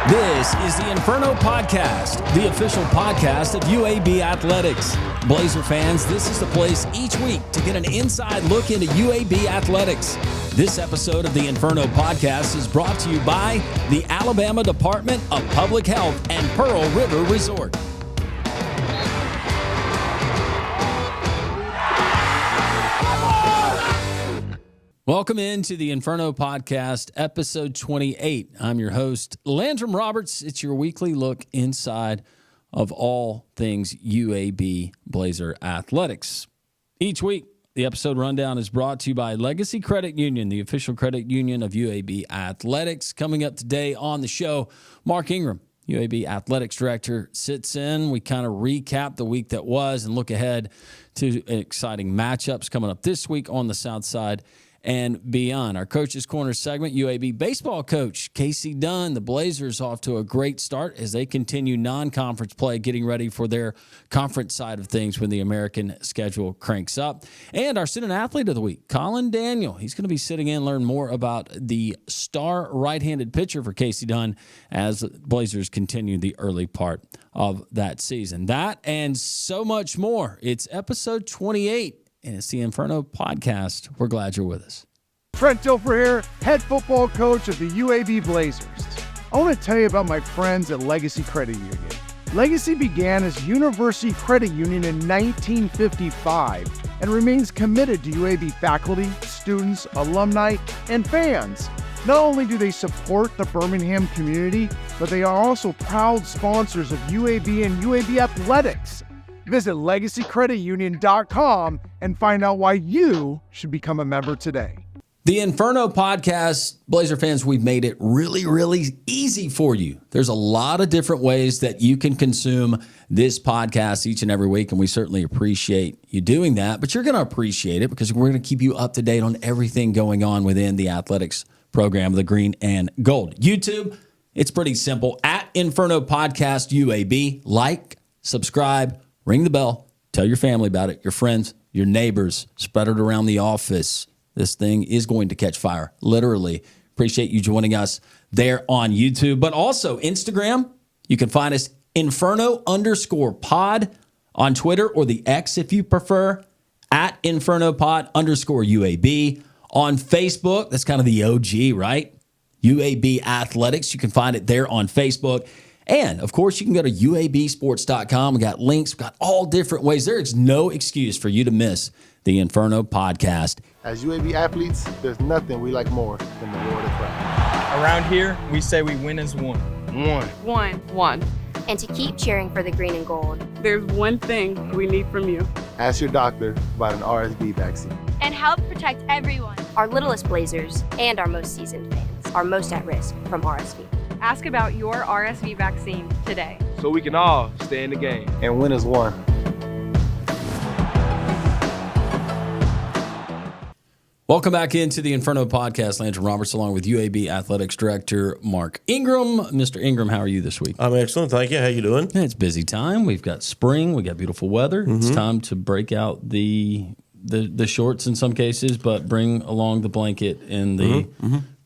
This is the Inferno Podcast, the official podcast of UAB Athletics. Blazer fans, this is the place each week to get an inside look into UAB Athletics. This episode of the Inferno Podcast is brought to you by the Alabama Department of Public Health and Pearl River Resort. Welcome into the Inferno Podcast, episode 28. I'm your host, Landrum Roberts. It's your weekly look inside of all things UAB Blazer athletics. Each week, the episode rundown is brought to you by Legacy Credit Union, the official credit union of UAB Athletics. Coming up today on the show, Mark Ingram, UAB Athletics Director, sits in. We kind of recap the week that was and look ahead to exciting matchups coming up this week on the South Side and beyond. Our Coach's Corner segment, UAB baseball coach Casey Dunn. The Blazers off to a great start as they continue non-conference play, getting ready for their conference side of things when the American schedule cranks up. And our student athlete of the week, Colin Daniel. He's going to be sitting in, learn more about the star right-handed pitcher for Casey Dunn as Blazers continue the early part of that season. That and so much more. It's episode 28. And it's the Inferno Podcast. We're glad you're with us. Trent Dilfer here, head football coach of the UAB Blazers. I want to tell you about my friends at Legacy Credit Union. Legacy began as University Credit Union in 1955 and remains committed to UAB faculty, students, alumni, and fans. Not only do they support the Birmingham community, but they are also proud sponsors of UAB and UAB Athletics. Visit LegacyCreditUnion.com and find out why you should become a member today. The Inferno Podcast, Blazer fans, we've made it really, really easy for you. There's a lot of different ways that you can consume this podcast each and every week, and we certainly appreciate you doing that. But you're going to appreciate it because we're going to keep you up to date on everything going on within the athletics program of the Green and Gold. YouTube, it's pretty simple. At Inferno Podcast UAB, like, subscribe, ring the bell, tell your family about it, your friends, your neighbors, spread it around the office. This thing is going to catch fire, literally. Appreciate you joining us there on YouTube, but also Instagram. You can find us Inferno_pod on Twitter, or the X if you prefer, at InfernoPod_UAB. On Facebook, that's kind of the OG, right? UAB Athletics. You can find it there on Facebook. And, of course, you can go to UABsports.com. We got links. We got all different ways. There is no excuse for you to miss the Inferno Podcast. As UAB athletes, there's nothing we like more than the reward of pride. Around here, we say we win as one. One. And to keep cheering for the green and gold. There's one thing we need from you. Ask your doctor about an RSV vaccine. And help protect everyone. Our littlest Blazers and our most seasoned fans are most at risk from RSV. Ask about your RSV vaccine today. So we can all stay in the game. And win as one. Welcome back into the Inferno Podcast. Landrum Roberts along with UAB Athletics Director Mark Ingram. Mr. Ingram, how are you this week? I'm excellent. Thank you. How you doing? It's busy time. We've got spring. We got beautiful weather. It's time to break out the shorts in some cases, but bring along the blanket and the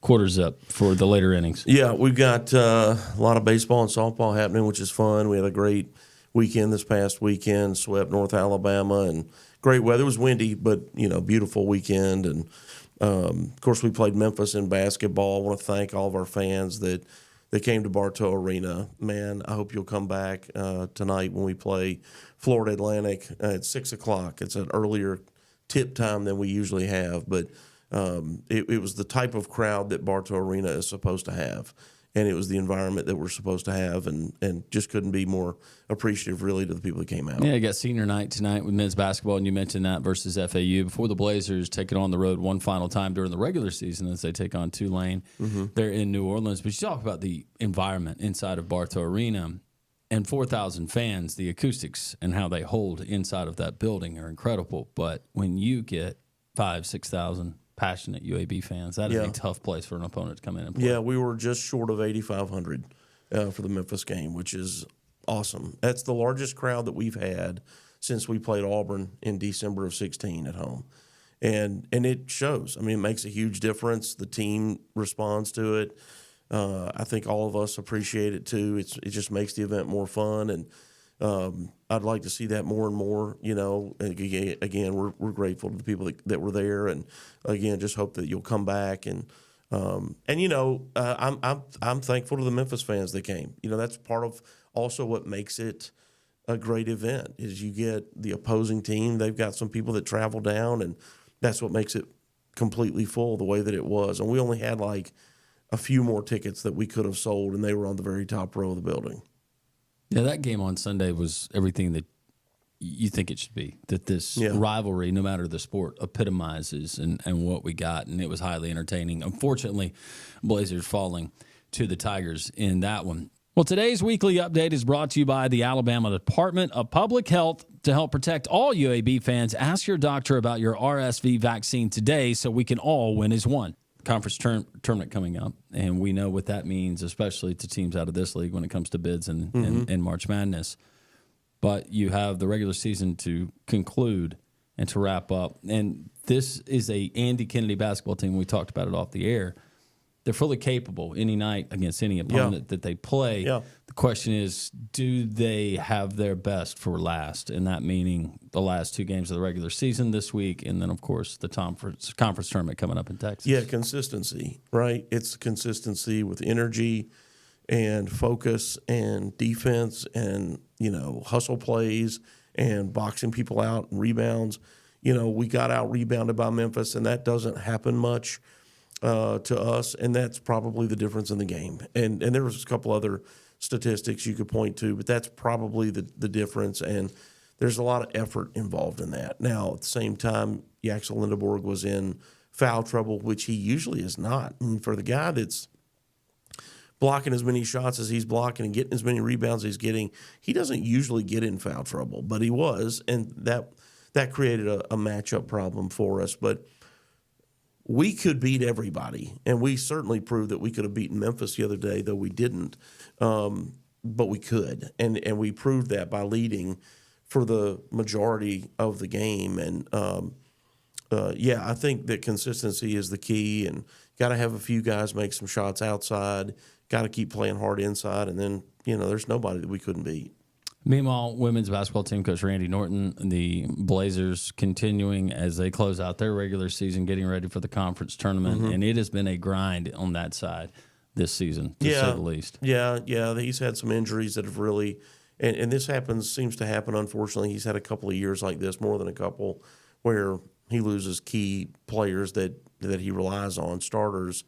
quarters up for the later innings. Yeah, we've got a lot of baseball and softball happening, which is fun. We had a great weekend this past weekend, swept North Alabama, and great weather. It was windy, but, beautiful weekend. And, of course, we played Memphis in basketball. I want to thank all of our fans that came to Bartow Arena. Man, I hope you'll come back tonight when we play Florida Atlantic at 6 o'clock. It's an earlier tip time than we usually have, but it was the type of crowd that Bartow Arena is supposed to have, and it was the environment that we're supposed to have, and just couldn't be more appreciative, really, to the people that came out. Yeah, you got senior night tonight with men's basketball, and you mentioned that versus FAU. Before the Blazers take it on the road one final time during the regular season as they take on Tulane. They're in New Orleans. But you talk about the environment inside of Bartow Arena. And 4,000 fans, the acoustics and how they hold inside of that building are incredible. But when you get 5,000, 6,000 passionate UAB fans, that is a tough place for an opponent to come in and play. Yeah, we were just short of 8,500 for the Memphis game, which is awesome. That's the largest crowd that we've had since we played Auburn in December of 2016 at home. And it shows. I mean, it makes a huge difference. The team responds to it. I think all of us appreciate it too. It just makes the event more fun, and I'd like to see that more and more. Again, we're grateful to the people that were there, and again, just hope that you'll come back. And I'm thankful to the Memphis fans that came. That's part of also what makes it a great event is you get the opposing team. They've got some people that travel down, and that's what makes it completely full the way that it was. And we only had like a few more tickets that we could have sold, and they were on the very top row of the building. Yeah, that game on Sunday was everything that you think it should be, that this rivalry, no matter the sport, epitomizes and what we got, and it was highly entertaining. Unfortunately, Blazers falling to the Tigers in that one. Well, today's weekly update is brought to you by the Alabama Department of Public Health. To help protect all UAB fans, ask your doctor about your RSV vaccine today so we can all win as one. Conference tournament coming up, and we know what that means, especially to teams out of this league when it comes to bids and March Madness. But you have the regular season to conclude and to wrap up. And this is a Andy Kennedy basketball team. We talked about it off the air. They're fully capable any night against any opponent that they play. Yeah. The question is, do they have their best for last? And that meaning the last two games of the regular season this week, and then, of course, the conference tournament coming up in Texas. Yeah, consistency, right? It's consistency with energy and focus and defense and, hustle plays and boxing people out and rebounds. We got out rebounded by Memphis, and that doesn't happen much to us, and that's probably the difference in the game. And there was a couple other statistics you could point to, but that's probably the difference, and there's a lot of effort involved in that. Now, at the same time, Yaxel Lindeborg was in foul trouble, which he usually is not. And for the guy that's blocking as many shots as he's blocking and getting as many rebounds as he's getting, he doesn't usually get in foul trouble, but he was, and that created a matchup problem for us. But we could beat everybody, and we certainly proved that we could have beaten Memphis the other day, though we didn't. But we could, and we proved that by leading for the majority of the game. And, I think that consistency is the key, and got to have a few guys make some shots outside, got to keep playing hard inside, and then, there's nobody that we couldn't beat. Meanwhile, women's basketball team coach Randy Norton, the Blazers continuing as they close out their regular season, getting ready for the conference tournament, and it has been a grind on that side this season, to say the least. Yeah. He's had some injuries that have really, and this seems to happen, unfortunately. He's had a couple of years like this, more than a couple, where he loses key players that he relies on, starters,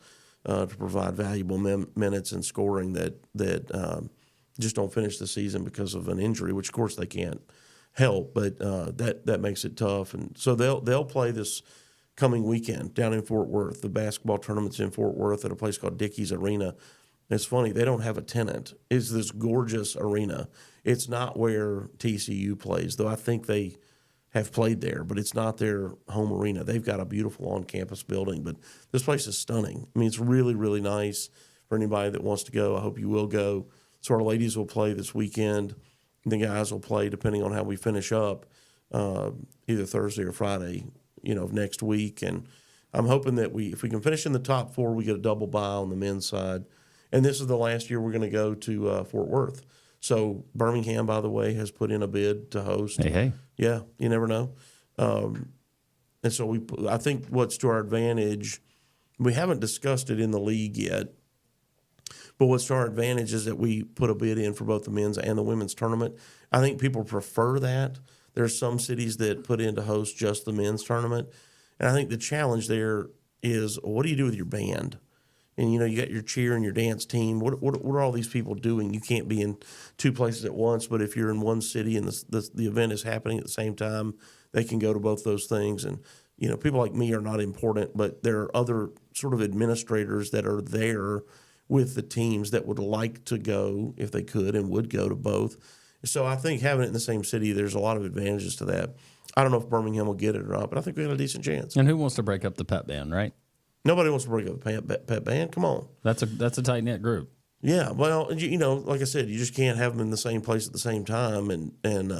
to provide valuable minutes and scoring that just don't finish the season because of an injury, which of course they can't help, but that makes it tough. And so they'll play this coming weekend down in Fort Worth. The basketball tournament's in Fort Worth at a place called Dickey's Arena. It's funny, they don't have a tenant. It's this gorgeous arena. It's not where TCU plays, though I think they have played there, but it's not their home arena. They've got a beautiful on-campus building, but this place is stunning. I mean, it's really, really nice for anybody that wants to go. I hope you will go. So our ladies will play this weekend. The guys will play depending on how we finish up, either Thursday or Friday, of next week. And I'm hoping that if we can finish in the top four, we get a double bye on the men's side. And this is the last year we're going to go to Fort Worth. So Birmingham, by the way, has put in a bid to host. Hey. Yeah, you never know. And so I think what's to our advantage, we haven't discussed it in the league yet, but what's to our advantage is that we put a bid in for both the men's and the women's tournament. I think people prefer that. There's some cities that put in to host just the men's tournament. And I think the challenge there is, what do you do with your band? And, you got your cheer and your dance team. What are all these people doing? You can't be in two places at once, but if you're in one city and the event is happening at the same time, they can go to both those things. And, people like me are not important, but there are other sort of administrators that are there with the teams that would like to go, if they could, and would go to both. So I think having it in the same city, there's a lot of advantages to that. I don't know if Birmingham will get it or not, but I think we got a decent chance. And who wants to break up the pep band, right? Nobody wants to break up the pep band. Come on. That's a tight-knit group. Yeah, well, like I said, you just can't have them in the same place at the same time. And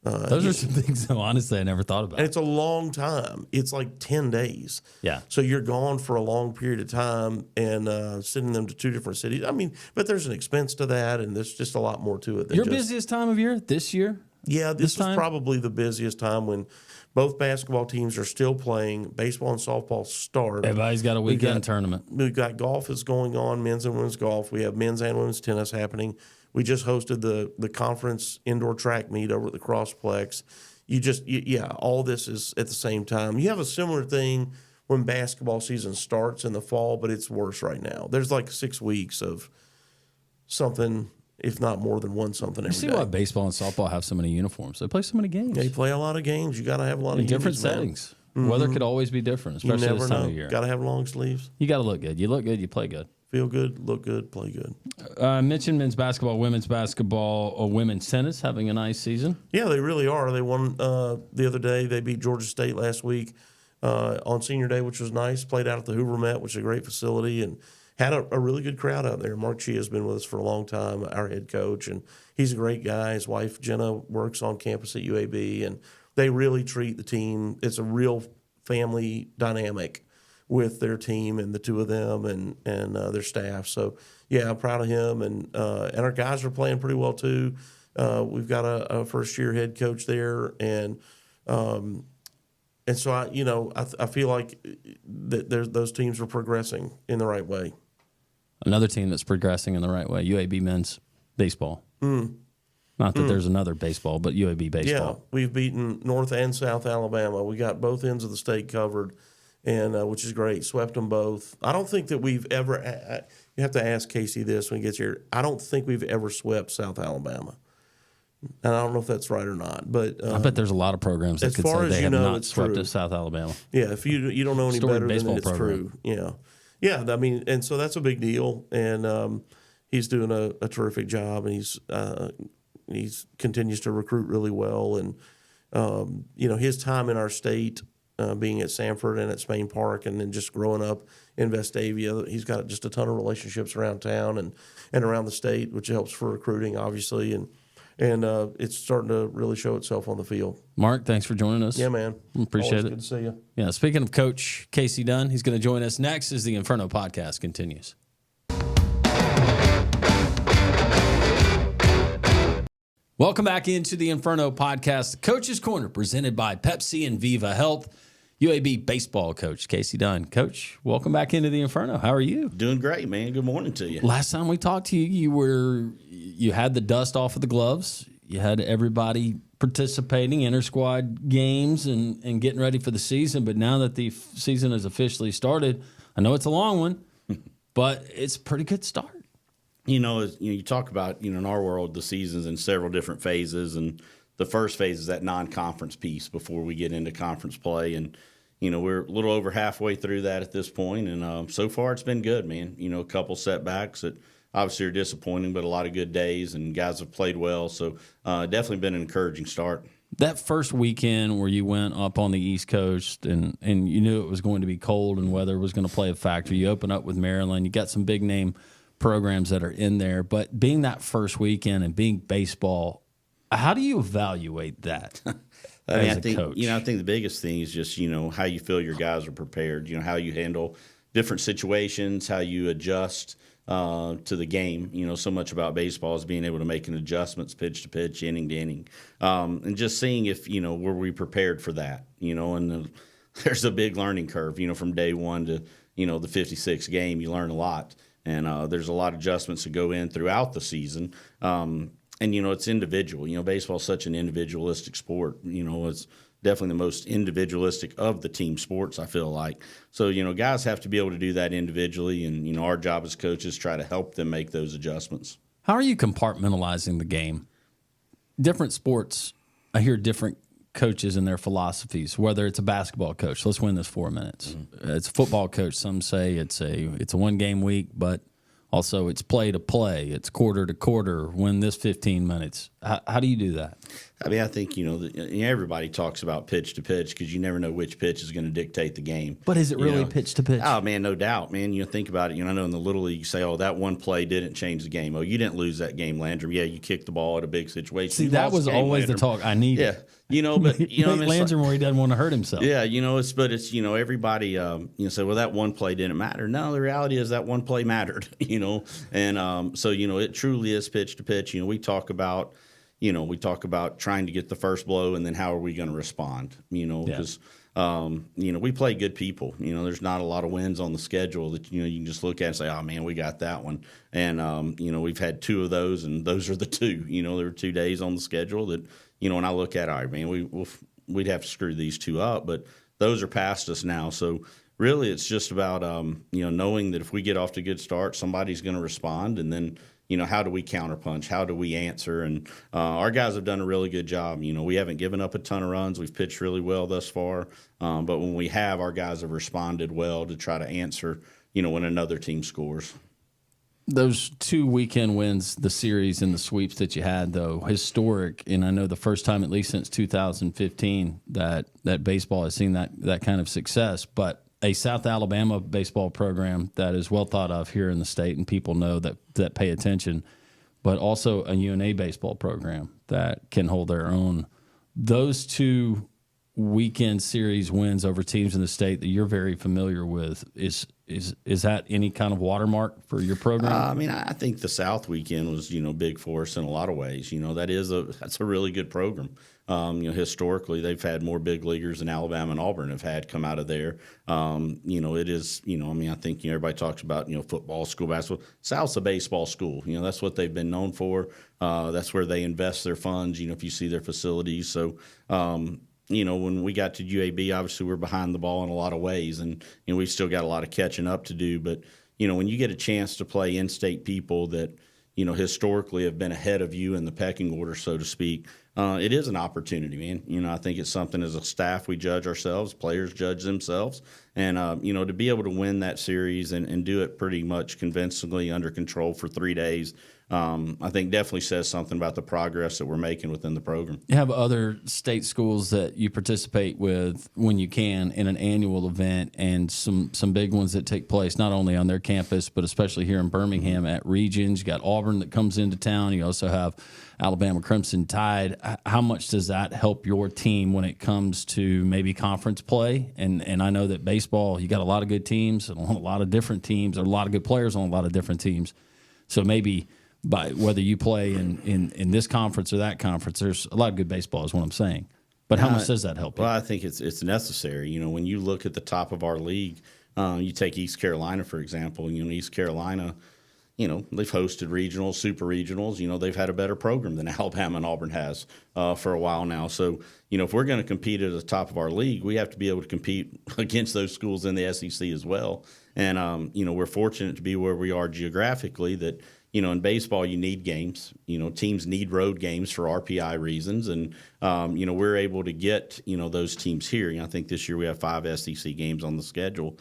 Those are some things, though, honestly, I never thought about. And it's a long time. It's like 10 days. Yeah. So you're gone for a long period of time and sending them to 2 different cities. I mean, but there's an expense to that, and there's just a lot more to it. Than Your busiest time of year this year? Yeah, this was probably the busiest time when both basketball teams are still playing. Baseball and softball start. Everybody's got a weekend tournament. We've got golf is going on, men's and women's golf. We have men's and women's tennis happening. We just hosted the conference indoor track meet over at the Crossplex. All this is at the same time. You have a similar thing when basketball season starts in the fall, but it's worse right now. There's like 6 weeks of something, if not more than one something every day. You see why baseball and softball have so many uniforms. They play so many games. They play a lot of games. You got to have a lot of different unis, settings. Mm-hmm. Weather could always be different, especially this time of year. Got to have long sleeves. You got to look good. You look good, you play good. Feel good, look good, play good. I mentioned men's basketball, women's tennis having a nice season. Yeah, they really are. They won the other day. They beat Georgia State last week on Senior Day, which was nice. Played out at the Hoover Met, which is a great facility, and had a really good crowd out there. Mark Chia has been with us for a long time, our head coach, and he's a great guy. His wife, Jenna, works on campus at UAB, and they really treat the team. It's a real family dynamic with their team and the two of them and their staff. So, yeah, I'm proud of him. And our guys are playing pretty well, too. We've got a first-year head coach there. And so, I feel like that those teams are progressing in the right way. Another team that's progressing in the right way, UAB men's baseball. Not that there's another baseball, but UAB baseball. Yeah, we've beaten North and South Alabama. We got both ends of the state covered. And which is great. Swept them both. I don't think that we've ever you have to ask Casey this when he gets here. I don't think we've ever swept South Alabama. And I don't know if that's right or not. But I bet there's a lot of programs that could say they have not swept South Alabama. Yeah, if you don't know any better, then it's true. Yeah. Yeah, I mean, and so that's a big deal. And he's doing a terrific job, and he's continues to recruit really well. And, his time in our state, being at Sanford and at Spain Park, and then just growing up in Vestavia. He's got just a ton of relationships around town and around the state, which helps for recruiting, obviously, and it's starting to really show itself on the field. Mark, thanks for joining us. Yeah, man. Appreciate it. Good to see you. Yeah, speaking of Coach Casey Dunn, he's going to join us next as the Inferno podcast continues. Welcome back into the Inferno podcast, Coach's Corner, presented by Pepsi and Viva Health. UAB baseball coach Casey Dunn. Coach, welcome back into the Inferno. How are you? Doing great, man. Good morning to you. Last time we talked to you, you had the dust off of the gloves. You had everybody participating, inter-squad games, and getting ready for the season. But now that the season has officially started, I know it's a long one, but it's a pretty good start. You talk about, in our world, the season's in several different phases, and the first phase is that non-conference piece before we get into conference play. And, we're a little over halfway through that at this point, and so far it's been good, man. A couple setbacks that obviously are disappointing, but a lot of good days, and guys have played well. So definitely been an encouraging start. That first weekend where you went up on the East Coast and you knew it was going to be cold and weather was going to play a factor. You open up with Maryland. You got some big-name programs that are in there. But being that first weekend and being baseball, how do you evaluate that I think, coach? I think the biggest thing is just, how you feel your guys are prepared, how you handle different situations, how you adjust to the game. So much about baseball is being able to make an adjustments pitch to pitch, inning to inning, and just seeing if, were we prepared for that, and there's a big learning curve, from day one to, the 56th game. You learn a lot, and there's a lot of adjustments that go in throughout the season. And, it's individual. Baseball is such an individualistic sport. It's definitely the most individualistic of the team sports, I feel like. So, guys have to be able to do that individually. And, our job as coaches try to help them make those adjustments. How are you compartmentalizing the game? Different sports, I hear different coaches and their philosophies, whether it's a basketball coach. Let's win this 4 minutes. It's a football coach. Some say it's a one-game week, but also it's play to play. It's quarter to quarter. Win this 15 minutes. How do you do that? I mean, I think, everybody talks about pitch to pitch because you never know which pitch is going to dictate the game. But is it really pitch to pitch? Oh, man, no doubt, man. Think about it. I know in the Little League you say, oh, that one play didn't change the game. Oh, you didn't lose that game, Landrum. Yeah, you kicked the ball at a big situation. See, that was always the talk I needed. Yeah, but, Landrum where he doesn't want to hurt himself. Yeah, it's everybody, say, well, that one play didn't matter. No, the reality is that one play mattered, and so, it truly is pitch to pitch. We talk about trying to get the first blow and then how are we going to respond, because, we play good people. There's not a lot of wins on the schedule that, you can just look at and say, oh, man, we got that one. And, we've had 2 of those, and those are the 2. There were 2 days on the schedule that, when I look at it, all right, man, we'd have to screw these 2 up, but those are past us now. So really it's just about, knowing that if we get off to a good start, somebody's going to respond, and then, how do we counterpunch? How do we answer? And our guys have done a really good job. We haven't given up a ton of runs. We've pitched really well thus far. But when we have, our guys have responded well to try to answer, when another team scores. Those 2 weekend wins, the series and the sweeps that you had, though, historic. And I know the first time, at least since 2015, that baseball has seen that kind of success. But a South Alabama baseball program that is well thought of here in the state, and people know that pay attention, but also a UNA baseball program that can hold their own. Those 2 weekend series wins over teams in the state that you're very familiar with, is that any kind of watermark for your program? I mean, I think the South weekend was, big for us in a lot of ways. That's a really good program. Historically, they've had more big leaguers than Alabama and Auburn have had come out of there. It is, I think everybody talks about, football, school basketball. South's a baseball school. That's what they've been known for. That's where they invest their funds, if you see their facilities. So, when we got to UAB, obviously we're behind the ball in a lot of ways, and we've still got a lot of catching up to do. But, when you get a chance to play in-state people that, historically have been ahead of you in the pecking order, so to speak, it is an opportunity, man. I think it's something as a staff we judge ourselves, players judge themselves. And, to be able to win that series and do it pretty much convincingly under control for 3 days, I think definitely says something about the progress that we're making within the program. You have other state schools that you participate with when you can in an annual event, and some big ones that take place not only on their campus, but especially here in Birmingham at Regions. You got Auburn that comes into town. You also have Alabama Crimson Tide. How much does that help your team when it comes to maybe conference play? And I know that baseball, you got a lot of good teams and a lot of different teams, or a lot of good players on a lot of different teams. So maybe by whether you play in this conference or that conference, there's a lot of good baseball is what I'm saying. But how much does that help you? Well, I think it's necessary. When you look at the top of our league, you take East Carolina, for example. East Carolina, they've hosted regionals, super regionals. They've had a better program than Alabama and Auburn has for a while now. So, if we're going to compete at the top of our league, we have to be able to compete against those schools in the SEC as well. And, we're fortunate to be where we are geographically that, in baseball, you need games. Teams need road games for RPI reasons. And, we're able to get, those teams here. I think this year we have 5 SEC games on the schedule,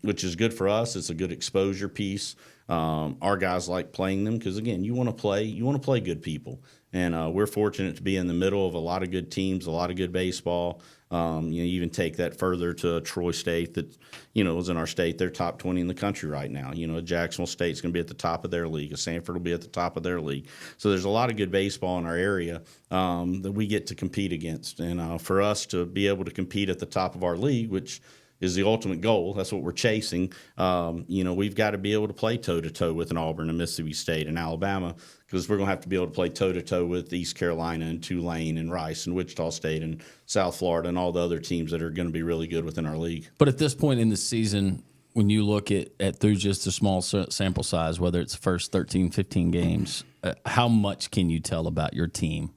which is good for us. It's a good exposure piece. Our guys like playing them because, again, you want to play good people. And we're fortunate to be in the middle of a lot of good teams, a lot of good baseball. You even take that further to Troy State that, is in our state. They're top 20 in the country right now. Jacksonville State's going to be at the top of their league. Sanford will be at the top of their league. So there's a lot of good baseball in our area that we get to compete against. And for us to be able to compete at the top of our league, which is the ultimate goal. That's what we're chasing. We've got to be able to play toe-to-toe with an Auburn and Mississippi State and Alabama because we're going to have to be able to play toe-to-toe with East Carolina and Tulane and Rice and Wichita State and South Florida and all the other teams that are going to be really good within our league. But at this point in the season, when you look at through just a small sample size, whether it's the first 13, 15 games, how much can you tell about your team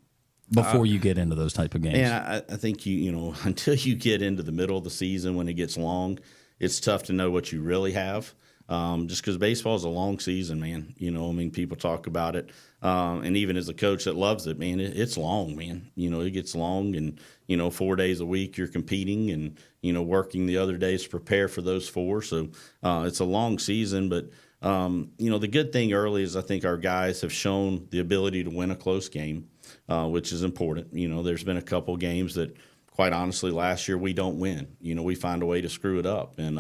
before you get into those type of games? Yeah, I think until you get into the middle of the season when it gets long, it's tough to know what you really have. Just because baseball is a long season, man. People talk about it, and even as a coach that loves it, man, it's long, man. It gets long, and 4 days a week you're competing, and working the other days to prepare for those 4. So it's a long season, but the good thing early is I think our guys have shown the ability to win a close game. which is important. There's been a couple games that, quite honestly, last year we don't win. We find a way to screw it up. And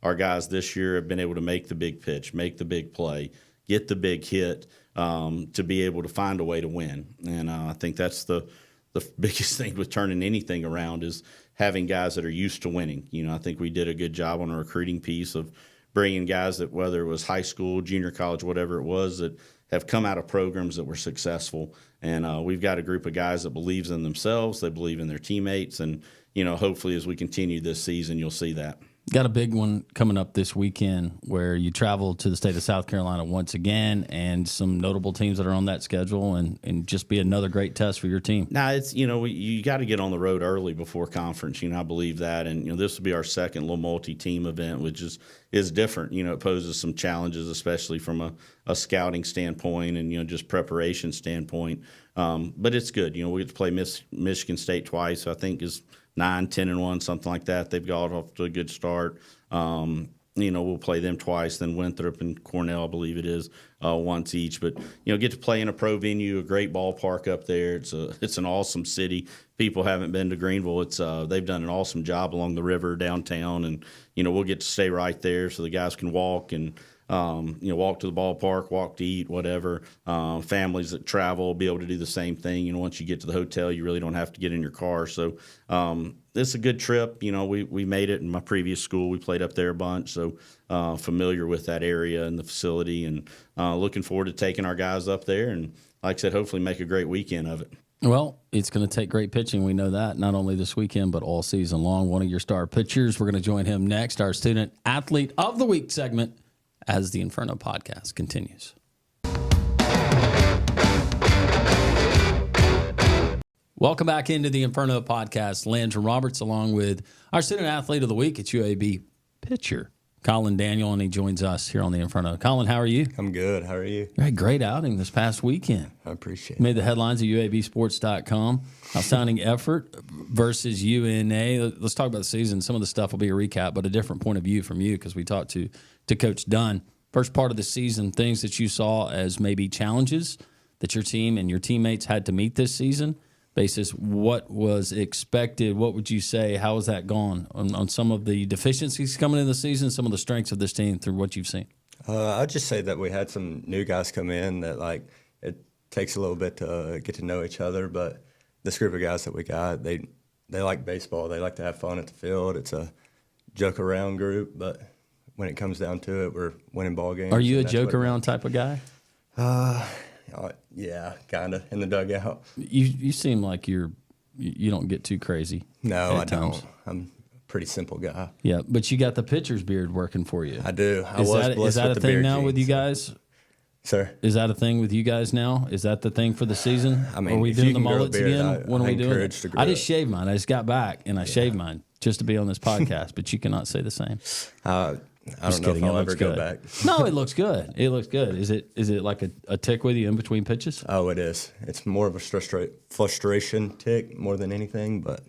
our guys this year have been able to make the big pitch, make the big play, get the big hit, to be able to find a way to win. And I think that's the biggest thing with turning anything around is having guys that are used to winning. I think we did a good job on a recruiting piece of bringing guys that, whether it was high school, junior college, whatever it was, that have come out of programs that were successful. And we've got a group of guys that believes in themselves, they believe in their teammates, and hopefully as we continue this season, you'll see that. Got a big one coming up this weekend where you travel to the state of South Carolina once again, and some notable teams that are on that schedule, and just be another great test for your team. Now, it's you got to get on the road early before conference. I believe that, and this will be our second little multi-team event, which is different. It poses some challenges, especially from a scouting standpoint and just preparation standpoint. But it's good. We get to play Michigan State twice. I think is 9-10-1, something like that. They've got off to a good start. We'll play them twice, then Winthrop and Cornell, I believe it is, once each. But get to play in a pro venue, a great ballpark up there. It's an awesome city. People haven't been to Greenville. They've done an awesome job along the river downtown, and we'll get to stay right there so the guys can walk and walk to the ballpark, walk to eat, whatever. Families that travel will be able to do the same thing. Once you get to the hotel, you really don't have to get in your car. So it's a good trip. We made it in my previous school. We played up there a bunch, so familiar with that area and the facility, and looking forward to taking our guys up there and, like I said, hopefully make a great weekend of it. Well, it's going to take great pitching. We know that, not only this weekend, but all season long. One of your star pitchers, we're going to join him next, our Student Athlete of the Week segment, as the Inferno podcast continues. Welcome back into the Inferno podcast. Landrum Roberts, along with our Student Athlete of the Week, it's UAB pitcher Colin Daniel, and he joins us here on the Inferno. Colin, how are you? I'm good. How are you? You had a great outing this past weekend. I appreciate it. Made the headlines at UABsports.com. Outstanding effort versus UNA. Let's talk about the season. Some of the stuff will be a recap, but a different point of view from you, because we talked to Coach Dunn. First part of the season, things that you saw as maybe challenges that your team and your teammates had to meet this season, basis what was expected. What would you say? How has that gone on some of the deficiencies coming in the season, some of the strengths of this team through what you've seen? I'd just say that we had some new guys come in that, it takes a little bit to get to know each other, but this group of guys that we got, they like baseball. They like to have fun at the field. It's a joke around group, but when it comes down to it, we're winning ball games. Are you a joke around type of guy? Yeah, kind of, in the dugout. You seem like you don't get too crazy. No, I don't. I'm a pretty simple guy. Yeah, but you got the pitcher's beard working for you. I do. Is that a thing now with you guys? Sir? Is that a thing with you guys now? Is that the thing for the season? I mean, are we doing the mullets again? When are we doing it? I just shaved mine. I just got back and I shaved mine just to be on this podcast, but you cannot say the same. I don't know if I'll ever go back. No, it looks good. It looks good. Is it like a tick with you in between pitches? Oh, it is. It's more of a frustration tick more than anything, but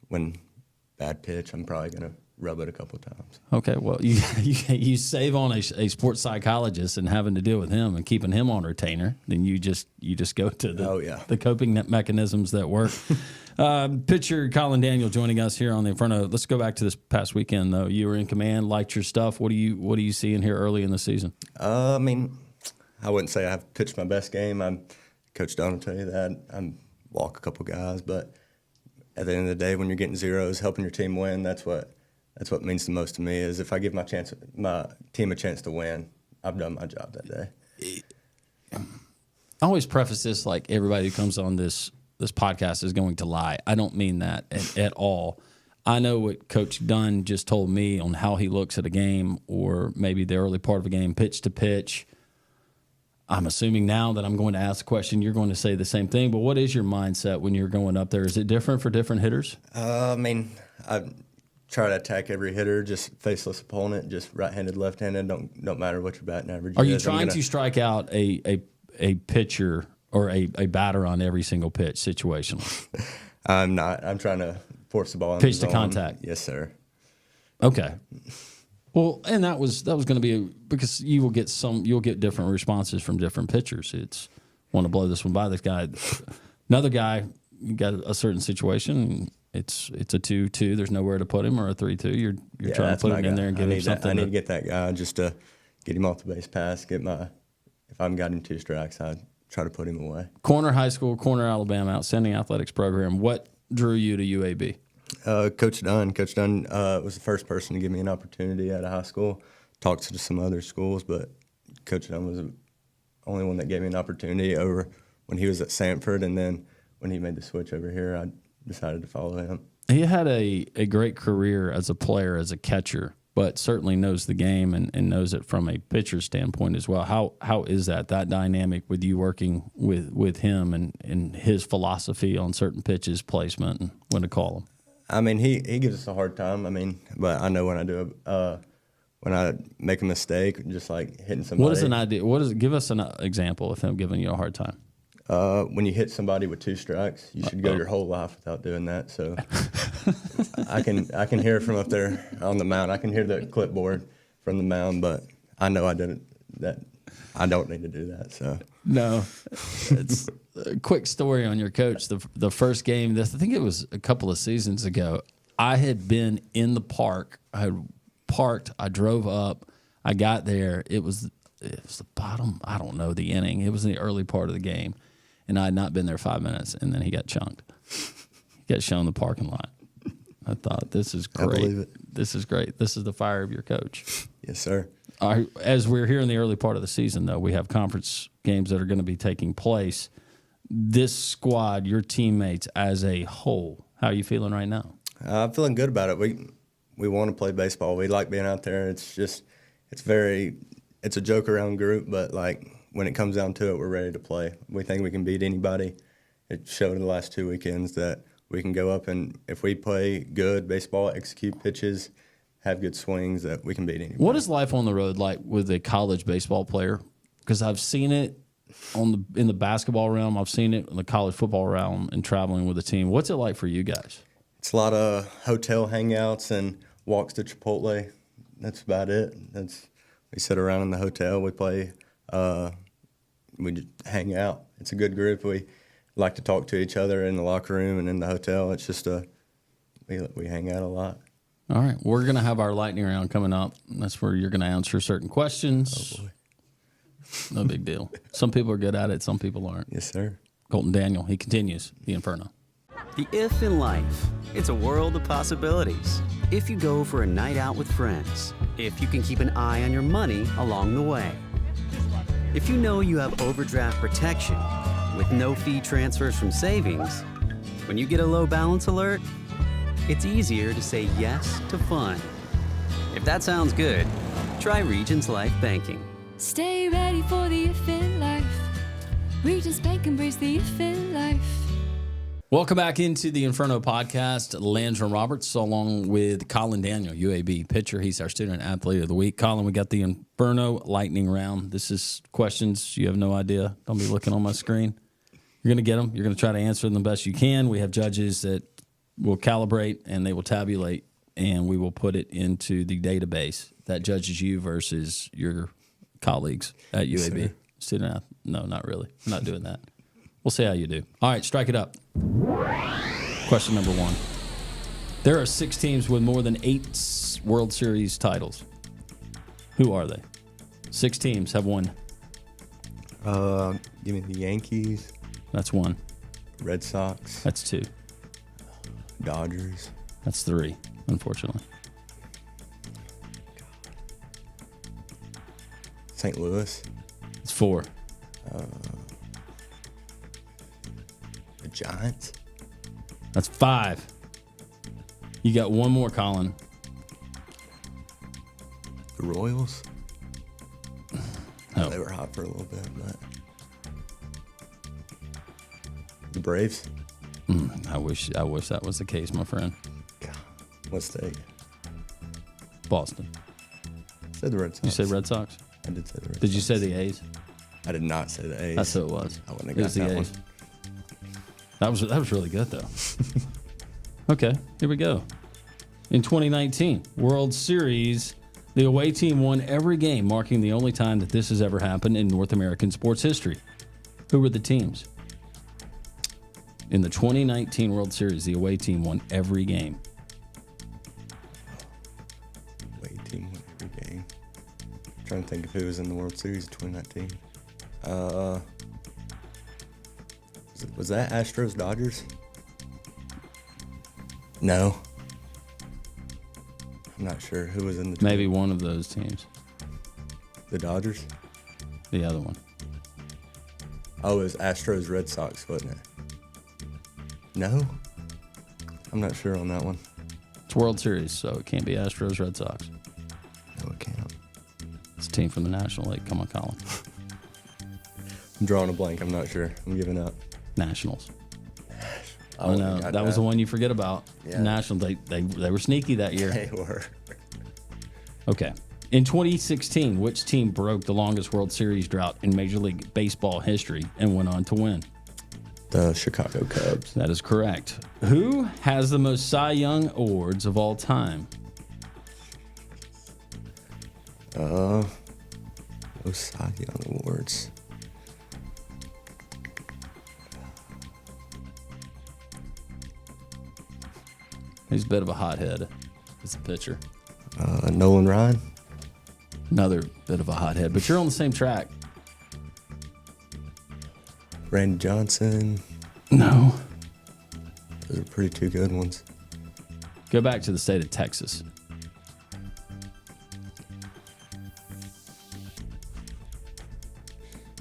when bad pitch, I'm probably going to rub it a couple of times. Okay, well, you save on a sports psychologist and having to deal with him and keeping him on retainer, then you just go to the coping mechanisms that work. Pitcher Colin Daniel joining us here on the Inferno. Let's go back to this past weekend, though. You were in command, liked your stuff. What do you see in here early in the season? I mean, I wouldn't say I've pitched my best game. Coach Dunn will tell you that. I walk a couple guys, but at the end of the day, when you're getting zeros, helping your team win, that's what means the most to me. Is if I give my team a chance to win, I've done my job that day. I always preface this like everybody who comes on this podcast is going to lie. I don't mean that at all. I know what Coach Dunn just told me on how he looks at a game, or maybe the early part of a game, pitch to pitch. I'm assuming now that I'm going to ask the question, you're going to say the same thing. But what is your mindset when you're going up there? Is it different for different hitters? I mean, I try to attack every hitter, just faceless opponent, just right-handed, left-handed. Don't matter what your batting average is. Are you trying to strike out a pitcher or a batter on every single pitch situationally? I'm not. I'm trying to force the ball in pitch the to zone. contact. Yes, sir. Okay. Well, and that was going to be because you'll get different responses from different pitchers. It's want to blow this one by. This guy, another guy, you got a certain situation. It's a 2-2. There's nowhere to put him, or a 3-2. You're trying to put him in there and give him something. I need to get that guy just to get him off the base pass. If I haven't got him 2 strikes, I try to put him away. Corner High School, Corner Alabama, outstanding athletics program. What drew you to UAB? Coach Dunn. Coach Dunn was the first person to give me an opportunity at a high school. Talked to some other schools, but Coach Dunn was the only one that gave me an opportunity over when he was at Sanford, and then when he made the switch over here, I decided to follow him. He had a great career as a player, as a catcher, but certainly knows the game and knows it from a pitcher standpoint as well. How is that dynamic with you working with him and his philosophy on certain pitches, placement, and when to call them? I mean, he gives us a hard time. I mean, but I know when I do when I make a mistake, just like hitting somebody. What is an idea? Give us an example of him giving you a hard time. When you hit somebody with 2 strikes, you should go your whole life without doing that. So I can hear from up there on the mound. I can hear the clipboard from the mound, but I know I didn't. That I don't need to do that. So no, it's a quick story on your coach. The first game, I think it was a couple of seasons ago. I had been in the park. I had parked. I drove up. I got there. It was the bottom. I don't know the inning. It was in the early part of the game. And I had not been there 5 minutes, and then he got chunked. He got shown the parking lot. I thought, this is great. I believe it. This is great. This is the fire of your coach. Yes, sir. As we're here in the early part of the season, though, we have conference games that are going to be taking place. This squad, your teammates as a whole, how are you feeling right now? I'm feeling good about it. We want to play baseball. We like being out there. It's a joke around group, but like, when it comes down to it, we're ready to play. We think we can beat anybody. It showed in the last 2 weekends that we can go up and if we play good baseball, execute pitches, have good swings, that we can beat anybody. What is life on the road like with a college baseball player? Because I've seen it in the basketball realm. I've seen it in the college football realm and traveling with a team. What's it like for you guys? It's a lot of hotel hangouts and walks to Chipotle. That's about it. We sit around in the hotel. We play. We just hang out. It's a good group. We like to talk to each other in the locker room and in the hotel. It's just we hang out a lot. All right. We're going to have our lightning round coming up. That's where you're going to answer certain questions. Oh, boy. No big deal. Some people are good at it. Some people aren't. Yes, sir. Colton Daniel, he continues the Inferno. The if in life. It's a world of possibilities. If you go for a night out with friends. If you can keep an eye on your money along the way. If you know you have overdraft protection with no fee transfers from savings, when you get a low balance alert, it's easier to say yes to fun. If that sounds good, try Regions Life Banking. Stay ready for the if in life. Regions Bank embrace the if in life. Welcome back into the Inferno podcast. Landrum Roberts, along with Colin Daniel, UAB pitcher. He's our student athlete of the week. Colin, we got the Inferno lightning round. This is questions you have no idea. Don't be looking on my screen. You're going to get them. You're going to try to answer them the best you can. We have judges that will calibrate, and they will tabulate, and we will put it into the database that judges you versus your colleagues at UAB. Student athlete. No, not really. I'm not doing that. We'll see how you do. All right, strike it up. Question number 1. There are 6 teams with more than 8 World Series titles. Who are they? 6 teams have won. Give me the Yankees. That's 1. Red Sox. That's 2. Dodgers. That's 3, unfortunately. St. Louis. It's 4. The Giants. That's 5. You got one more, Colin. The Royals. Oh. They were hot for a little bit, but the Braves. I wish that was the case, my friend. God, what state? Boston. I said the Red Sox. You said Red Sox? I did say the Red Sox. Did you say the A's? I did not say the A's. That's who it was. I wouldn't have got that one. That was really good, though. Okay, here we go. In 2019, World Series, the away team won every game, marking the only time that this has ever happened in North American sports history. Who were the teams? In the 2019 World Series, the away team won every game. Away team won every game. I'm trying to think of who was in the World Series in 2019. Was that Astros Dodgers? No. I'm not sure who was in the. Maybe one of those teams. The Dodgers? The other one. Oh, it was Astros Red Sox, wasn't it? No? I'm not sure on that one. It's World Series, so it can't be Astros Red Sox. No, it can't. It's a team from the National League. Come on, Colin. I'm drawing a blank. I'm not sure. I'm giving up. Nationals. Oh, no, that was the one you forget about. Yeah. Nationals. They were sneaky that year. They were. Okay. In 2016, which team broke the longest World Series drought in Major League Baseball history and went on to win? The Chicago Cubs. That is correct. Who has the most Cy Young awards of all time? Most Cy Young awards. He's a bit of a hothead as a pitcher. Nolan Ryan. Another bit of a hothead, but you're on the same track. Randy Johnson. No. Those are pretty two good ones. Go back to the state of Texas.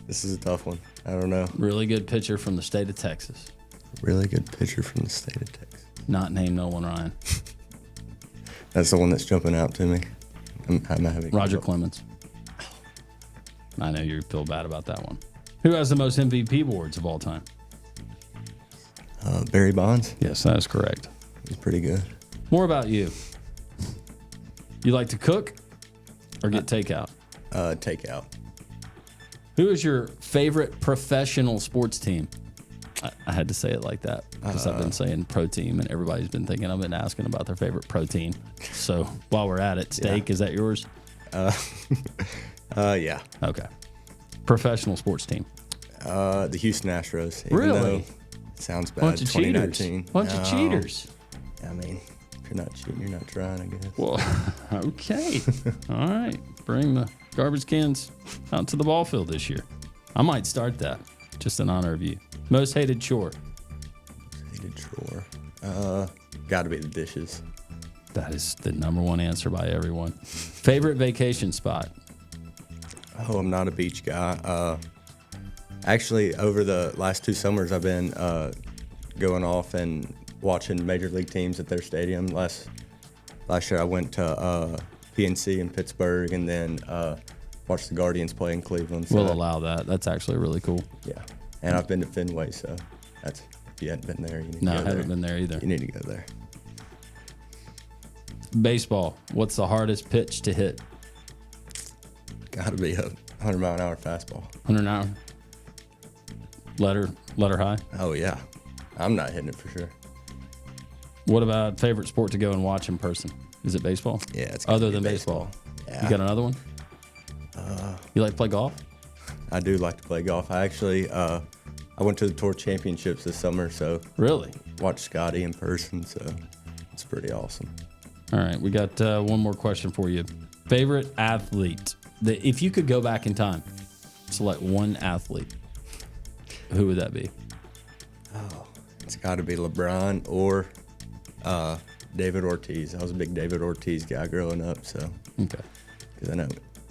This is a tough one. I don't know. Really good pitcher from the state of Texas. Really good pitcher from the state of Texas. Not named Nolan Ryan. That's the one that's jumping out to me. I'm having Roger Clemens. I know you feel bad about that one. Who has the most MVP awards of all time? Barry Bonds. Yes, that is correct. He's pretty good. More about you. You like to cook or get takeout? Takeout. Who is your favorite professional sports team? I had to say it like that because I've been saying pro team and everybody's been thinking of it and asking about their favorite protein. So while we're at it, steak, is that yours? Yeah. Okay. Professional sports team. The Houston Astros. Even Really? though it sounds bad. Bunch of cheaters. 2019. Bunch of cheaters. I mean, if you're not cheating, you're not trying, I guess. Well, okay. All right. Bring the garbage cans out to the ball field this year. I might start that just in honor of you. Most hated chore. Hated chore. Got to be the dishes. That is the number one answer by everyone. Favorite vacation spot? Oh, I'm not a beach guy. Actually, over the last 2 summers, I've been going off and watching major league teams at their stadium. Last year, I went to PNC in Pittsburgh, and then watched the Guardians play in Cleveland. So We'll allow that. That's actually really cool. Yeah, and I've been to Fenway, so that's if you hadn't been there, you need to No, go I there. haven't been there either. You need to go there. Baseball. What's the hardest pitch to hit? Got to be a 100-mile-an-hour fastball. 100 an hour. Letter high. Oh yeah, I'm not hitting it for sure. What about favorite sport to go and watch in person? Is it baseball? Yeah, it's other than baseball. Yeah. You got another one? You like to play golf? I do like to play golf. I actually I went to the Tour Championships this summer, so Really? watched Scotty in person, so it's pretty awesome. All right, we got one more question for you. Favorite athlete? If you could go back in time, select one athlete, who would that be? Oh, it's got to be LeBron or David Ortiz. I was a big David Ortiz guy growing up, so Okay. because I know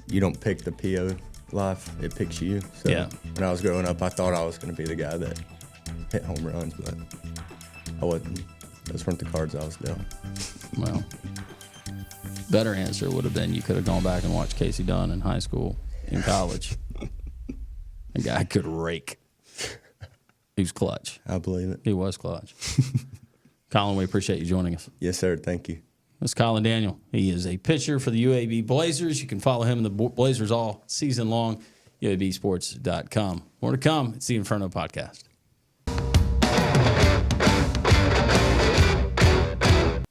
you don't pick the PO life, it picks you. So Yeah. when I was growing up, I thought I was going to be the guy that hit home runs, but I wasn't. Those weren't the cards I was dealt. Well, better answer would have been you could have gone back and watched Casey Dunn in high school, in college. The guy could rake. He was clutch. I believe it. He was clutch. Colin, we appreciate you joining us. Yes, sir. Thank you. That's Colin Daniel. He is a pitcher for the UAB Blazers. You can follow him in the Blazers all season long, UABsports.com. More to come. It's the Inferno Podcast.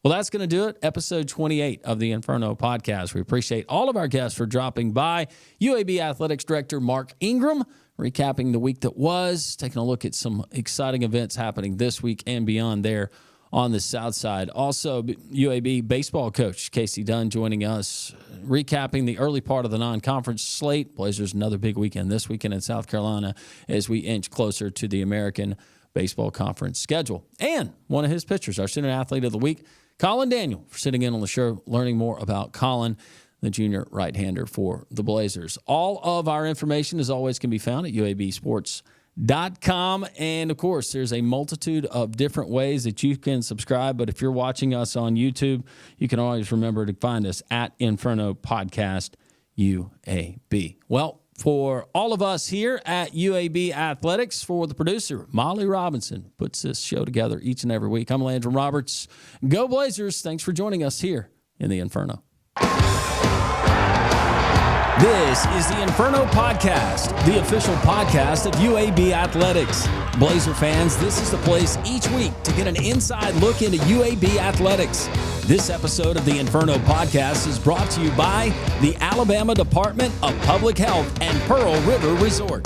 Well, that's going to do it. Episode 28 of the Inferno podcast. We appreciate all of our guests for dropping by. UAB Athletics Director Mark Ingram, recapping the week that was, taking a look at some exciting events happening this week and beyond there on the South Side. Also, UAB baseball coach Casey Dunn joining us, recapping the early part of the non-conference slate. Blazers another big weekend this weekend in South Carolina as we inch closer to the American Baseball Conference schedule. And one of his pitchers, our student athlete of the week, Colin Daniel, for sitting in on the show, learning more about Colin, the junior right-hander for the Blazers. All of our information, as always, can be found at uabsports.com. And, of course, there's a multitude of different ways that you can subscribe. But if you're watching us on YouTube, you can always remember to find us at Inferno Podcast UAB. Well, for all of us here at UAB Athletics, for the producer, Molly Robinson, puts this show together each and every week. I'm Landrum Roberts. Go Blazers. Thanks for joining us here in the Inferno. This is the Inferno Podcast, the official podcast of UAB Athletics. Blazer fans, this is the place each week to get an inside look into UAB Athletics. This episode of the Inferno Podcast is brought to you by the Alabama Department of Public Health and Pearl River Resort.